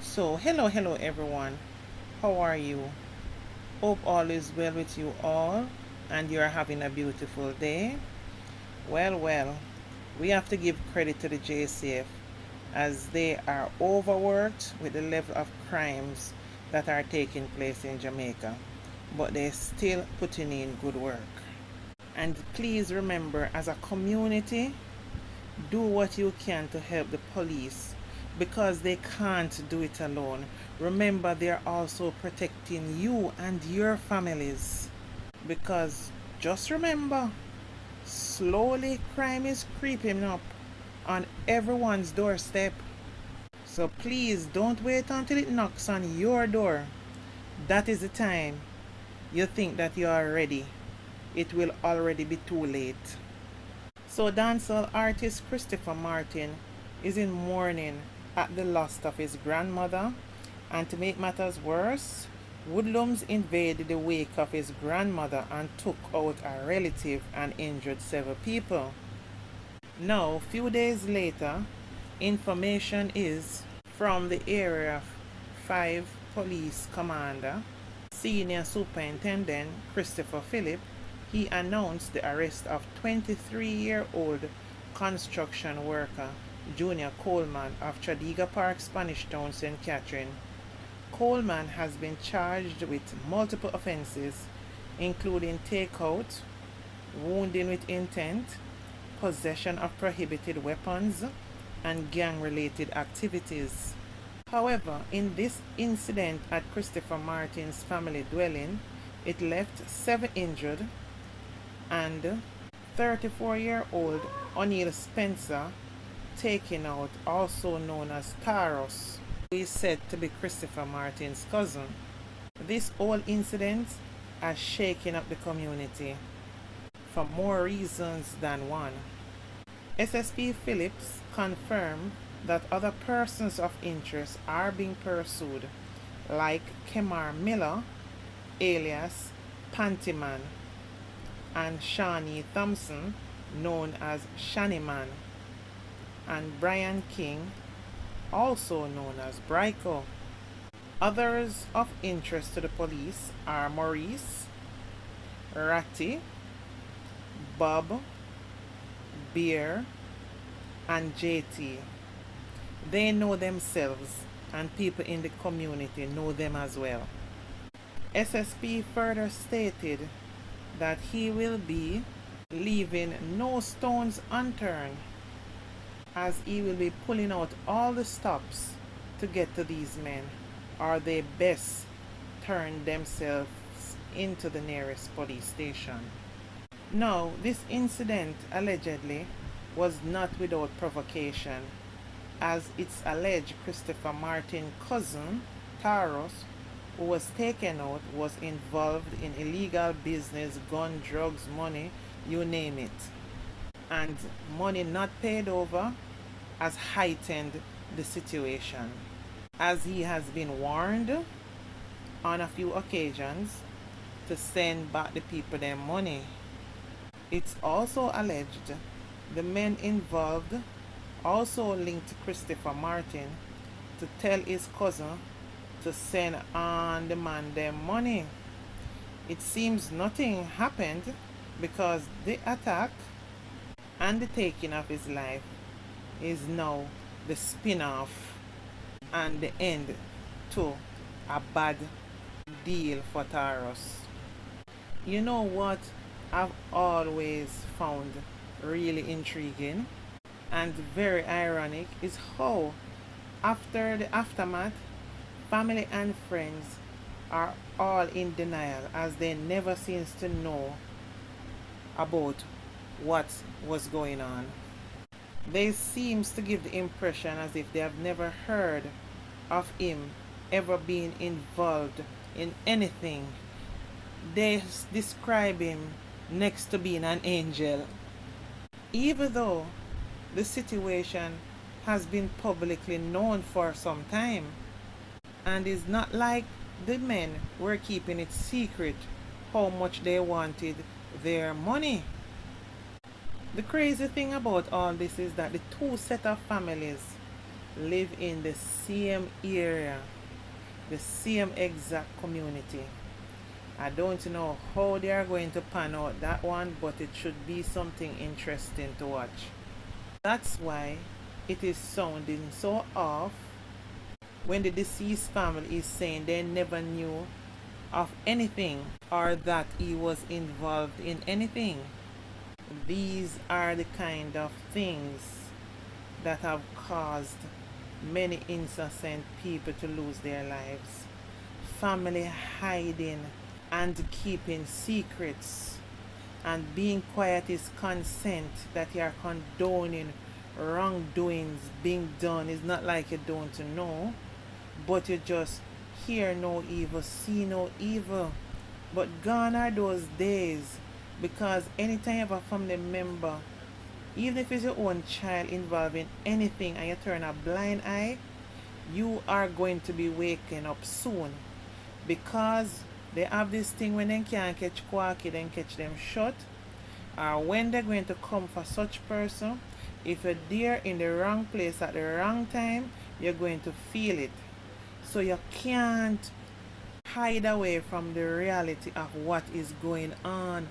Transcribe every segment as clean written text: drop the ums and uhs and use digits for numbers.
So, hello everyone. How are you? Hope all is well with you all and you're having a beautiful day. Well, we have to give credit to the JCF as they are overworked with the level of crimes that are taking place in Jamaica, but they're still putting in good work. And please remember, as a community, do what you can to help the police because they can't do it alone. Remember, they're also protecting you and your families. Because just remember, slowly crime is creeping up on everyone's doorstep. So please don't wait until it knocks on your door. That is the time you think that you are ready. It will already be too late. So dancehall artist Christopher Martin is in mourning at the loss of his grandmother, and to make matters worse, Woodlums invaded the wake of his grandmother and took out a relative and injured several people. Now, few days later, information is from the Area 5 Police Commander, Senior Superintendent Christopher Phillip. He announced the arrest of 23-year-old construction worker Junior Coleman of Chadiga Park, Spanish Town, St. Catherine. Coleman has been charged with multiple offenses, including takeout, wounding with intent, possession of prohibited weapons, and gang-related activities. However, in this incident at Christopher Martin's family dwelling, it left 7 injured and 34-year-old O'Neill Spencer taken out, also known as Taros, who is said to be Christopher Martin's cousin. This whole incident has shaken up the community for more reasons than one. SSP Phillips confirmed that other persons of interest are being pursued, like Kemar Miller, alias Pantyman, and Shawnee Thompson, known as Shannyman, and Brian King, also known as Bryco. Others of interest to the police are Maurice, Ratty, Bob, Beer, and JT. They know themselves, and people in the community know them as well. SSP further stated that he will be leaving no stones unturned, as he will be pulling out all the stops to get to these men, or they best turn themselves into the nearest police station. Now, this incident allegedly was not without provocation, as it's alleged Christopher Martin's cousin, Taros, who was taken out, was involved in illegal business, gun, drugs, money, you name it. And money not paid over has heightened the situation, as he has been warned on a few occasions to send back the people their money. It's also alleged the men involved also linked Christopher Martin to tell his cousin to send on the man their money. It seems nothing happened because the attack and the taking of his life is now the spin-off and the end to a bad deal for Taros. You know what I've always found really intriguing and very ironic is how after the aftermath, family and friends are all in denial, as they never seems to know about what was going on. They seems to give the impression as if they have never heard of him ever being involved in anything. They describe him next to being an angel, even though the situation has been publicly known for some time, and it's not like the men were keeping it secret how much they wanted their money. The crazy thing about all this is that the two set of families live in the same area, the same exact community. I don't know how they are going to pan out that one, but it should be something interesting to watch. That's why it is sounding so off when the deceased family is saying they never knew of anything or that he was involved in anything. These are the kind of things that have caused many innocent people to lose their lives. Family hiding and keeping secrets, and being quiet is consent that you are condoning wrongdoings being done. It's not like you don't know, but you just hear no evil, see no evil. But gone are those days, because anytime you have a family member, even if it's your own child involved in anything and you turn a blind eye, you are going to be waking up soon, because they have this thing when they can't catch quacky, then catch them shut. Or when they're going to come for such person, if you're there in the wrong place at the wrong time, you're going to feel it. So you can't hide away from the reality of what is going on.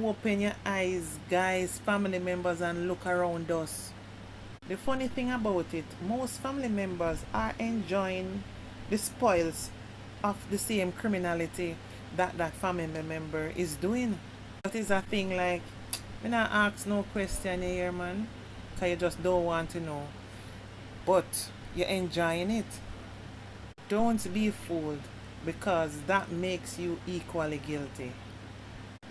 Open your eyes, guys, family members, and look around us. The funny thing about it, most family members are enjoying the spoils of the same criminality that that family member is doing. That is a thing like, when I ask no question here, man, because you just don't want to know. But you're enjoying it. Don't be fooled, because that makes you equally guilty.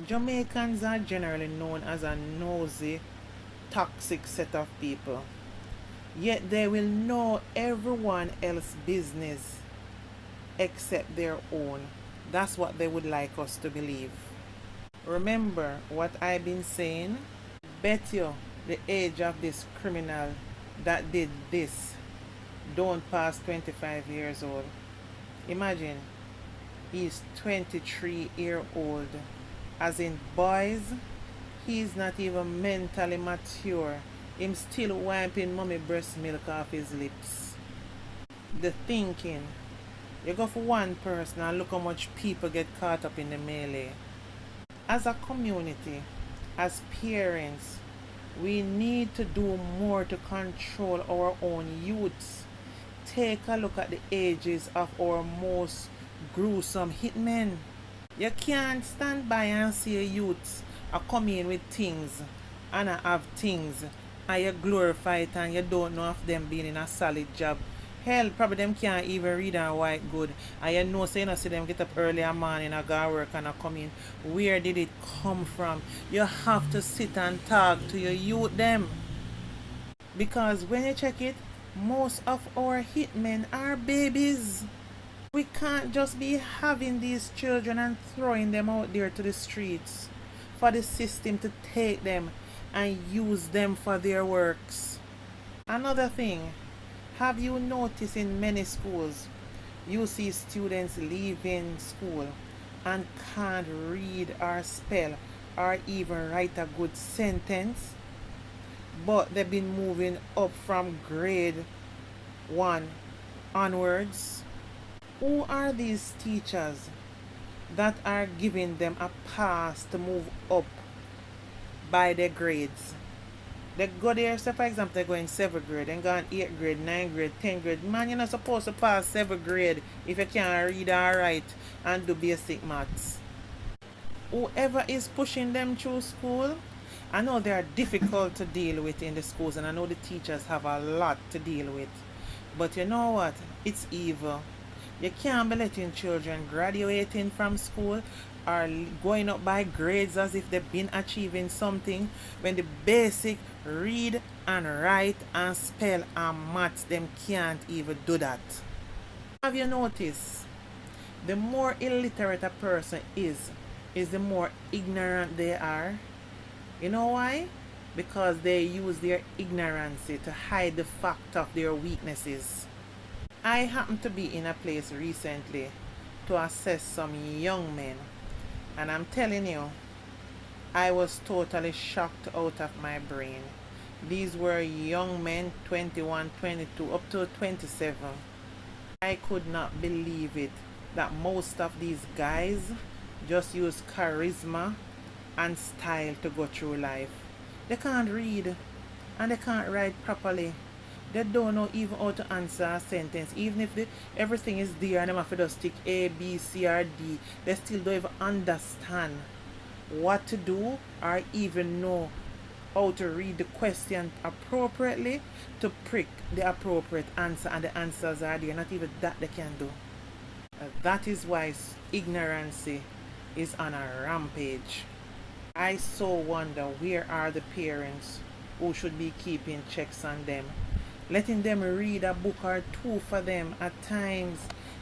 Jamaicans are generally known as a nosy, toxic set of people. Yet they will know everyone else's business except their own. That's what they would like us to believe. Remember what I've been saying? Bet you the age of this criminal that did this don't pass 25 years old. Imagine, he's 23-year-old. As in, boys, he's not even mentally mature. Him still wiping mommy breast milk off his lips. The thinking. You go for one person and look how much people get caught up in the melee. As a community, as parents, we need to do more to control our own youths. Take a look at the ages of our most gruesome hitmen. You can't stand by and see youths are coming in with things and I have things, and you glorify it and you don't know of them being in a solid job. Hell, probably them can't even read and write good. And you know, so you know, see them get up early in the morning and go work and come in. Where did it come from? You have to sit and talk to your youth them. Because when you check it, most of our hitmen are babies. We can't just be having these children and throwing them out there to the streets for the system to take them and use them for their works. Another thing, have you noticed in many schools, you see students leaving school and can't read or spell or even write a good sentence, but they've been moving up from grade 1 onwards? Who are these teachers that are giving them a pass to move up by their grades? They go there, say for example, they go in 7th grade, then go in 8th grade, 9th grade, 10th grade. Man, you're not supposed to pass 7th grade if you can't read or write and do basic maths. Whoever is pushing them through school, I know they are difficult to deal with in the schools, and I know the teachers have a lot to deal with. But you know what? It's evil. You can't be letting children graduating from school or going up by grades as if they've been achieving something, when the basic read and write and spell and maths, them can't even do that. Have you noticed? The more illiterate a person is the more ignorant they are. You know why? Because they use their ignorance to hide the fact of their weaknesses. I happened to be in a place recently to assess some young men, and I'm telling you, I was totally shocked out of my brain. These were young men, 21, 22, up to 27. I could not believe it that most of these guys just use charisma and style to go through life. They can't read and they can't write properly. They don't know even how to answer a sentence. Even if everything is there and they have to just stick A, B, C, or D, they still don't even understand what to do or even know how to read the question appropriately to prick the appropriate answer, and the answers are there. Not even that they can do. That is why ignorance is on a rampage. I so wonder, where are the parents who should be keeping checks on them, letting them read a book or two for them at times,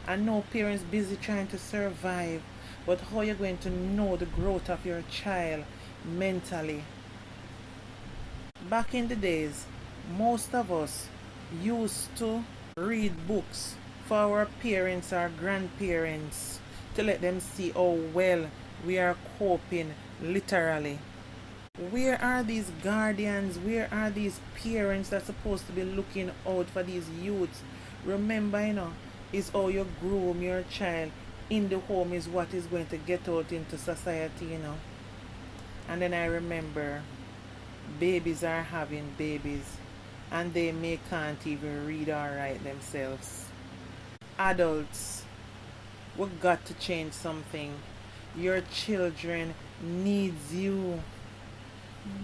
and no parents busy trying to survive. But how are you going to know the growth of your child mentally? Back in the days, most of us used to read books for our parents or grandparents to let them see how well we are coping literally. Where are these guardians? Where are these parents that's supposed to be looking out for these youths? Remember, is how you groom your child in the home is what is going to get out into society. And then I remember, babies are having babies and they can't even read or write themselves. Adults, we've got to change something. Your children needs you.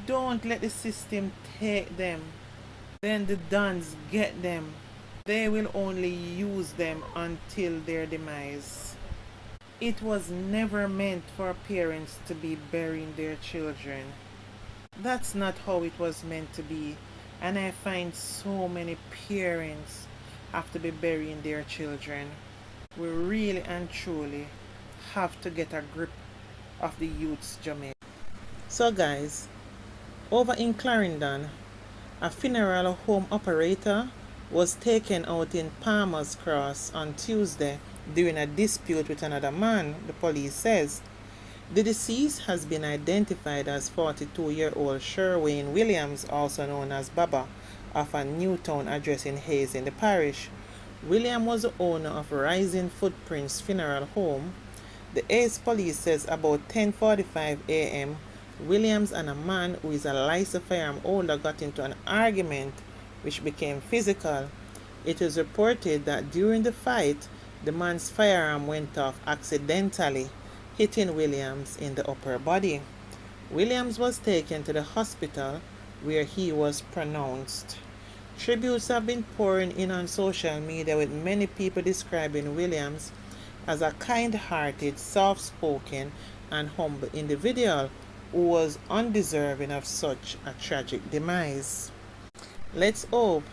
Don't let the system take them. Then the dons get them. They will only use them until their demise. It was never meant for parents to be burying their children. That's not how it was meant to be. And I find so many parents have to be burying their children. We really and truly have to get a grip of the youth's Jamaica. So guys, over in Clarendon, a funeral home operator was taken out in Palmer's Cross on Tuesday during a dispute with another man, the police says. The deceased has been identified as 42-year-old Sherwayne Williams, also known as Baba, of a Newtown address in Hayes in the parish. William was the owner of Rising Footprints Funeral Home. The Hayes police says about 10:45 a.m., Williams and a man who is a licensed firearm holder got into an argument which became physical. It is reported that during the fight, the man's firearm went off accidentally, hitting Williams in the upper body. Williams was taken to the hospital where he was pronounced. Tributes have been pouring in on social media, with many people describing Williams as a kind-hearted, soft-spoken, and humble individual who was undeserving of such a tragic demise. Let's hope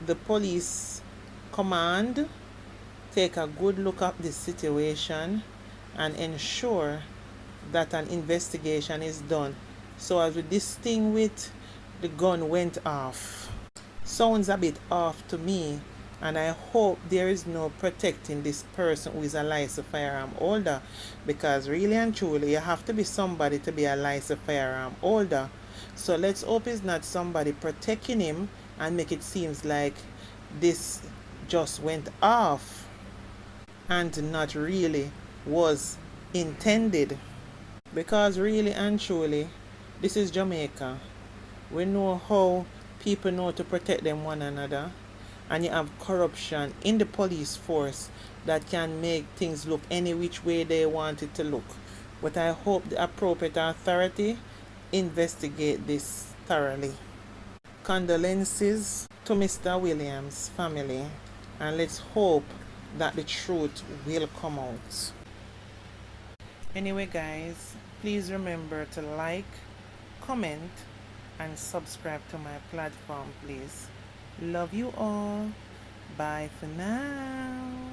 the police command take a good look at this situation and ensure that an investigation is done, so as with this thing with the gun went off sounds a bit off to me, and I hope there is no protecting this person who is a licensed firearm holder, because really and truly you have to be somebody to be a licensed firearm holder. So let's hope it's not somebody protecting him and make it seems like this just went off and not really was intended, because really and truly this is Jamaica. We know how people know to protect them one another, and you have corruption in the police force that can make things look any which way they want it to look. But I hope the appropriate authority investigate this thoroughly. Condolences to Mr. Williams' family, and let's hope that the truth will come out. Anyway guys, please remember to like, comment, and subscribe to my platform, please. Love you all. Bye for now.